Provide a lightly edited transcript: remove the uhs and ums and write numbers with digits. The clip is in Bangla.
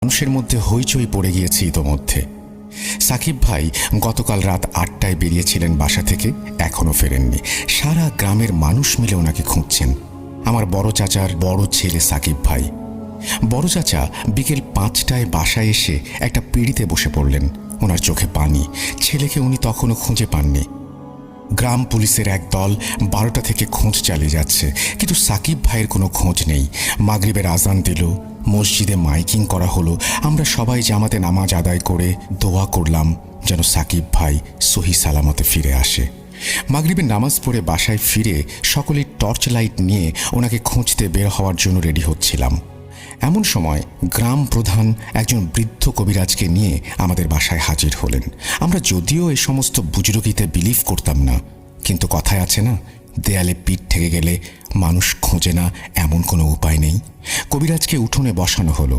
মানুষের মধ্যে হইচই পড়ে গিয়েছে ইতোমধ্যে। সাকিব ভাই গতকাল রাত ৮টায় বেরিয়েছিলেন বাসা থেকে, এখনো ফেরেননি। সারা গ্রামের মানুষ মিলে ওনাকে খুঁজছেন। আমার বড় চাচার বড় ছেলে সাকিব ভাই। বড় চাচা বিকেল ৫টায় বাসায় এসে একটা পিঁড়িতে বসে পড়লেন। ওনার চোখে পানি। ছেলেকে উনি তখনও খুঁজে পাননি। গ্রাম পুলিশের এক দল ১২টা থেকে খোঁজ চালিয়ে যাচ্ছে, কিন্তু সাকিব ভাইয়ের কোনো খোঁজ নেই। মাগরিবের আজান দিল, মসজিদে মাইকিং করা হলো। আমরা সবাই জামাতে নামাজ আদায় করে দোয়া করলাম যেন সাকিব ভাই সহি সালামতে ফিরে আসে। মাগরিবের নামাজ পড়ে বাসায় ফিরে সকলে টর্চ লাইট নিয়ে ওনাকে খুঁজতে বের হওয়ার জন্য রেডি হচ্ছিলাম। এমন সময় গ্রাম প্রধান একজন বৃদ্ধ কবিরাজকে নিয়ে আমাদের বাসায় হাজির হলেন। আমরা যদিও এই সমস্ত বুজরুকিতে বিলিভ করতাম না, কিন্তু কথায় আছে না, দেয়ালে পিঠ ঠেকে গেলে মানুষ খোঁজে না, এমন কোনো উপায় নেই। কবিরাজকে উঠোনে বসানো হলো।